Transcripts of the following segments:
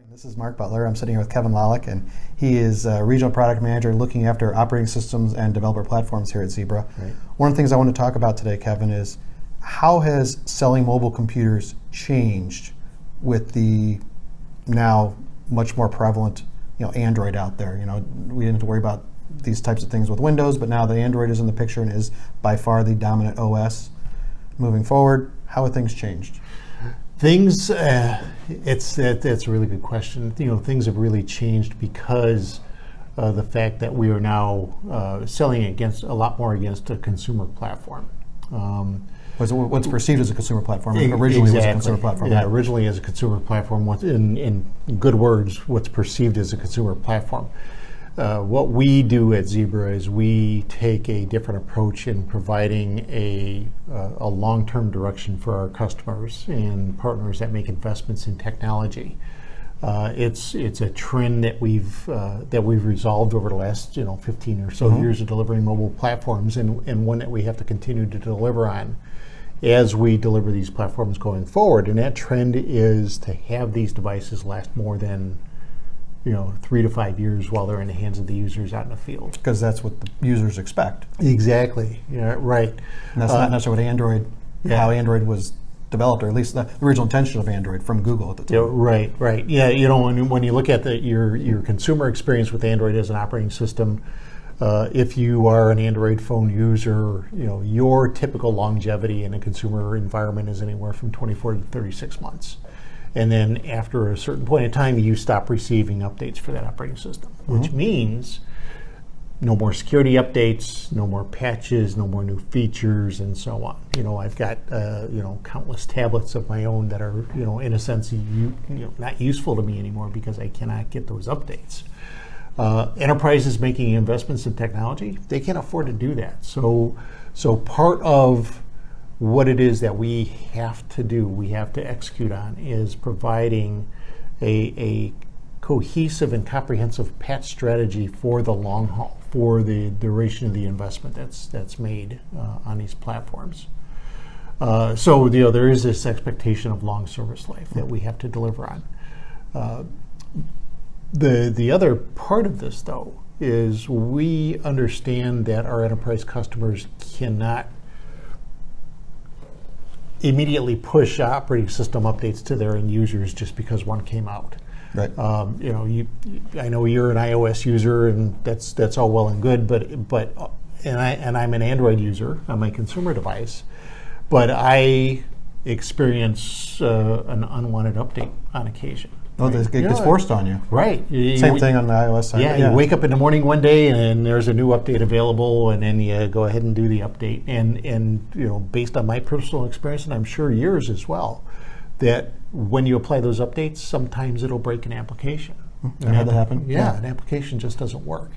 This is Mark Butler. I'm sitting here with Kevin Lollock, and he is Regional Product Manager looking after operating systems and developer platforms here at Zebra. Right. One of the things I want to talk about today, Kevin, is how has selling mobile computers changed with the now much more prevalent, Android out there? We didn't have to worry about these types of things with Windows, but now the Android is in the picture and is by far the dominant OS. Moving forward, how have things changed? That's a really good question. Things have really changed because the fact that we are now selling a lot more against a consumer platform. What's perceived as a consumer platform originally was a consumer platform. Yeah, right? originally as a consumer platform. In good words, what's perceived as a consumer platform. What we do at Zebra is we take a different approach in providing a long-term direction for our customers and partners that make investments in technology. It's a trend that we've resolved over the last 15 or so years of delivering mobile platforms, and one that we have to continue to deliver on as we deliver these platforms going forward. And that trend is to have these devices last more than 3 to 5 years while they're in the hands of the users out in the field. Because that's what the users expect. Exactly. Yeah, right. And that's not necessarily how Android was developed, or at least the original intention of Android from Google at the time. Yeah, right. Yeah, when you look at your consumer experience with Android as an operating system, if you are an Android phone user, your typical longevity in a consumer environment is anywhere from 24 to 36 months. And then after a certain point in time, you stop receiving updates for that operating system, which means no more security updates, no more patches, no more new features, and so on. I've got countless tablets of my own that are in a sense not useful to me anymore because I cannot get those updates. Enterprises making investments in technology, they can't afford to do that. So part of what it is that we have to execute on, is providing a cohesive and comprehensive patch strategy for the long haul, for the duration of the investment that's made on these platforms. So there is this expectation of long service life that we have to deliver on. The other part of this, though, is we understand that our enterprise customers cannot immediately push operating system updates to their end users just because one came out. Right. I know you're an iOS user, and that's all well and good, but I'm an Android user on my consumer device, but I experience an unwanted update on occasion. Oh, right? It gets forced on you. Right. Same thing on the iOS side. Yeah, you wake up in the morning one day and there's a new update available, and then you go ahead and do the update. And based on my personal experience, and I'm sure yours as well, that when you apply those updates, sometimes it'll break an application. I had that happen. Yeah, an application just doesn't work.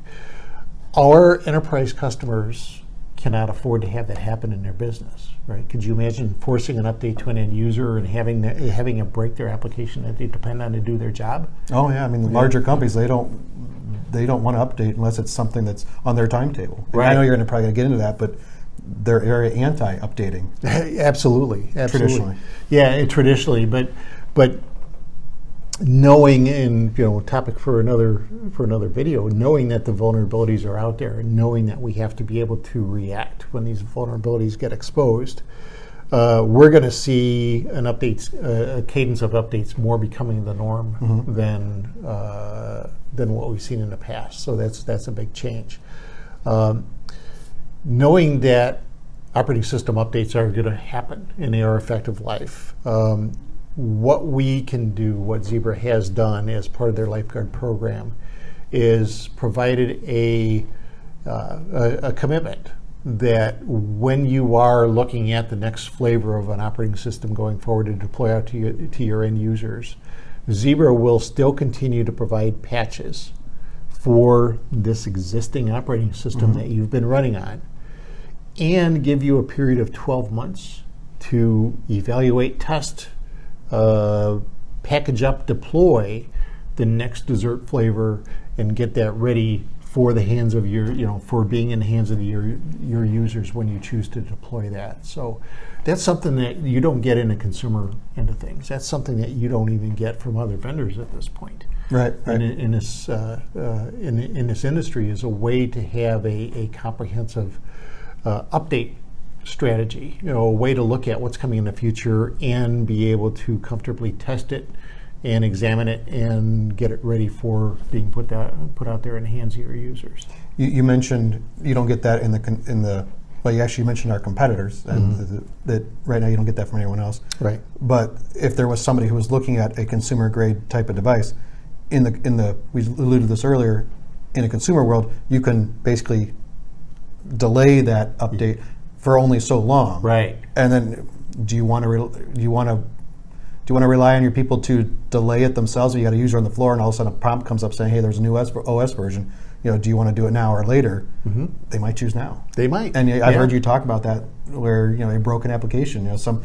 Our enterprise customers cannot afford to have that happen in their business, right? Could you imagine forcing an update to an end user and having it break their application that they depend on to do their job? Oh yeah, I mean the larger companies, they don't want to update unless it's something that's on their timetable. And right. I know you're probably going to get into that, but they're very anti-updating. Absolutely. Traditionally. Yeah, traditionally, but knowing, and topic for another video, knowing that the vulnerabilities are out there, and knowing that we have to be able to react when these vulnerabilities get exposed, we're going to see a cadence of updates more becoming the norm than what we've seen in the past. So that's a big change. Knowing that operating system updates are going to happen and they are a fact of life. What we can do, what Zebra has done as part of their Lifeguard program, is provided a commitment that when you are looking at the next flavor of an operating system going forward to deploy out to your end users, Zebra will still continue to provide patches for this existing operating system that you've been running on, and give you a period of 12 months to evaluate, test, package up, deploy the next dessert flavor, and get that ready for the hands of for being in the hands of your users when you choose to deploy that. So that's something that you don't get in the consumer end of things. That's something that you don't even get from other vendors at this point. Right. In this industry is a way to have a comprehensive update strategy, a way to look at what's coming in the future and be able to comfortably test it and examine it and get it ready for being put out there in the hands of your users. You mentioned you don't get that in the well, you actually mentioned our competitors, and that right now you don't get that from anyone else. Right. But if there was somebody who was looking at a consumer grade type of device, we alluded to this earlier, in a consumer world, you can basically delay that update for only so long. Right. And then, do you want to rely on your people to delay it themselves? If you got a user on the floor and all of a sudden a prompt comes up saying, "Hey, there's a new OS version. Do you want to do it now or later?" They might choose now. They might. And I've heard you talk about that, where a broken application, some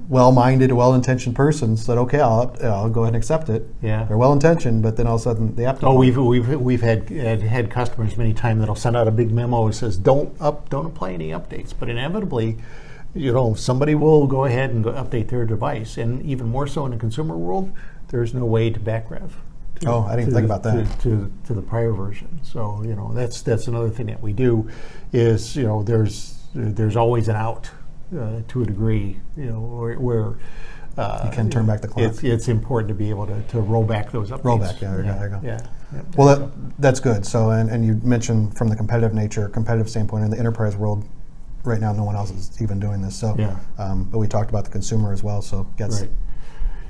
well-minded, well-intentioned person said, "Okay, I'll go ahead and accept it." Yeah. They're well-intentioned, but then all of a sudden they have to. Oh, we've had customers many times that'll send out a big memo that says, "Don't apply any updates," but inevitably, somebody will go ahead and update their device, and even more so in the consumer world, there's no way to back rev. I didn't think about that. To the prior version. So that's another thing that we do, is there's always an out to a degree, where you can turn back the clock. It's important to be able to roll back those updates. Roll back, there you go. Yeah. Well, that's good. So, and you mentioned from the competitive standpoint in the enterprise world, right now no one else is even doing this. So, but we talked about the consumer as well. So, right.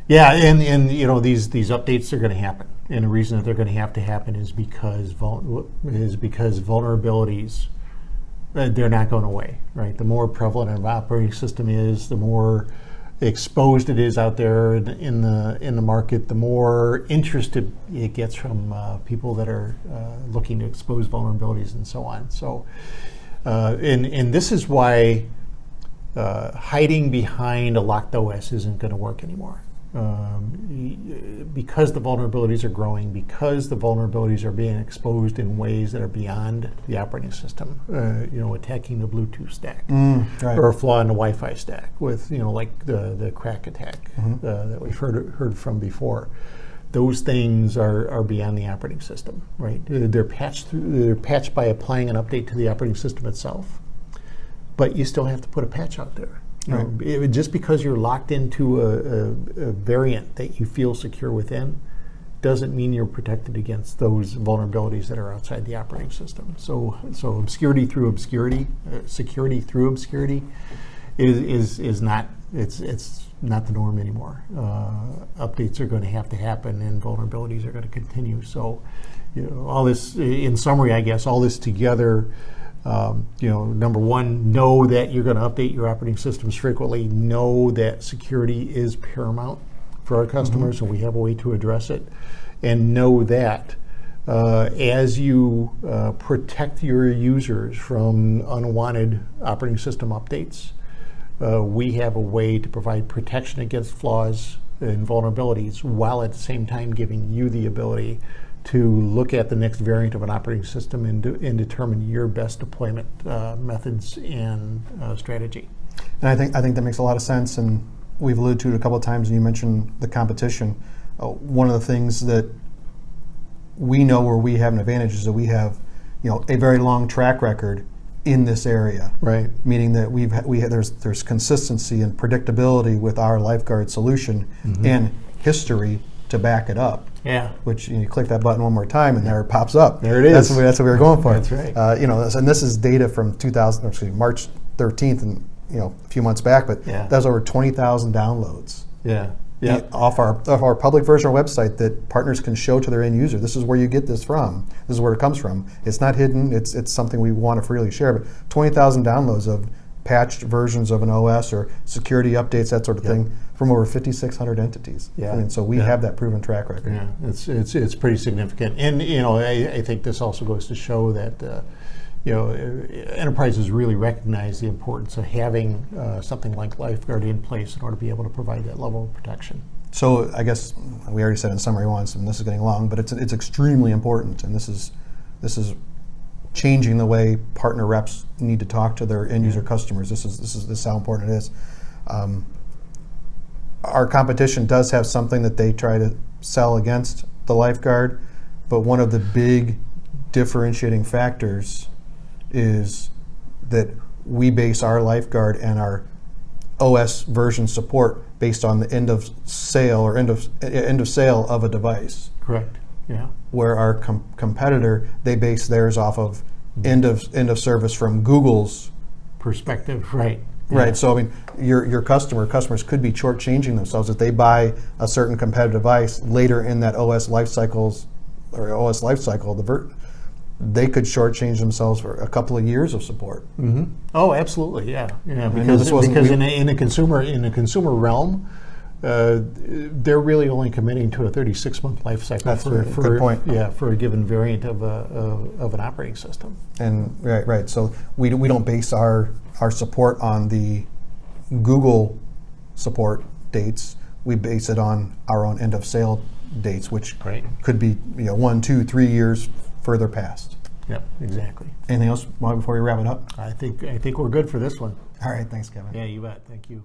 Yeah, and these updates are going to happen, and the reason that they're going to have to happen is because vulnerabilities, they're not going away, right? The more prevalent an operating system is, the more exposed it is out there in the market, the more interested it gets from people that are looking to expose vulnerabilities and so on. So, and this is why hiding behind a locked OS isn't going to work anymore. Because the vulnerabilities are growing, because the vulnerabilities are being exposed in ways that are beyond the operating system, attacking the Bluetooth stack, right. or a flaw in the Wi-Fi stack with, like the crack attack that we've heard from before. Those things are beyond the operating system, right? They're patched by applying an update to the operating system itself, but you still have to put a patch out there. Right. Just because you're locked into a variant that you feel secure within doesn't mean you're protected against those vulnerabilities that are outside the operating system. So obscurity through obscurity, security through obscurity is not not the norm anymore. Updates are going to have to happen, and vulnerabilities are going to continue. So all this, in summary, I guess, all this together. Number one, know that you're going to update your operating systems frequently. Know that security is paramount for our customers, and we have a way to address it. And know that as you protect your users from unwanted operating system updates, we have a way to provide protection against flaws and vulnerabilities, while at the same time giving you the ability to look at the next variant of an operating system and determine your best deployment methods and strategy. And I think that makes a lot of sense. And we've alluded to it a couple of times, and you mentioned the competition. One of the things that we know where we have an advantage is that we have, a very long track record in this area. Right. Meaning that there's consistency and predictability with our Lifeguard solution and history to back it up. Yeah. Which you click that button one more time and there it pops up. There it is. That's what we were going for. That's right. And this is data from March 13th, and a few months back, but that was over 20,000 downloads. Yeah. Off our public version of our website that partners can show to their end user. This is where you get this from. This is where it comes from. It's not hidden. It's something we want to freely share. But 20,000 downloads of patched versions of an OS or security updates, that sort of thing, from over 5,600 entities. Yeah. So we have that proven track record. Yeah, it's pretty significant. And I think this also goes to show that enterprises really recognize the importance of having something like Lifeguard in place in order to be able to provide that level of protection. So I guess we already said in summary once, and this is getting long, but it's extremely important, and this is This is changing the way partner reps need to talk to their end user customers. This is how important it is. Our competition does have something that they try to sell against the Lifeguard, but one of the big differentiating factors is that we base our Lifeguard and our OS version support based on the end of sale or end of sale of a device. Correct. Yeah. Where our competitor, they base theirs off of end of service from Google's Perspective. Right. right. Yeah. So I mean, your customers could be shortchanging themselves if they buy a certain competitive device later in that OS lifecycle. They could shortchange themselves for a couple of years of support. Mm-hmm. Oh, absolutely. Yeah. Yeah. know this wasn't- Because in a consumer realm, they're really only committing to a 36-month life cycle. That's a good point. Yeah, for a given variant of an operating system. And right. So we don't base our support on the Google support dates. We base it on our own end of sale dates, which Right. could be 1, 2, 3 years further past. Yep. Exactly. Anything else before we wrap it up? I think we're good for this one. All right. Thanks, Kevin. Yeah, you bet. Thank you.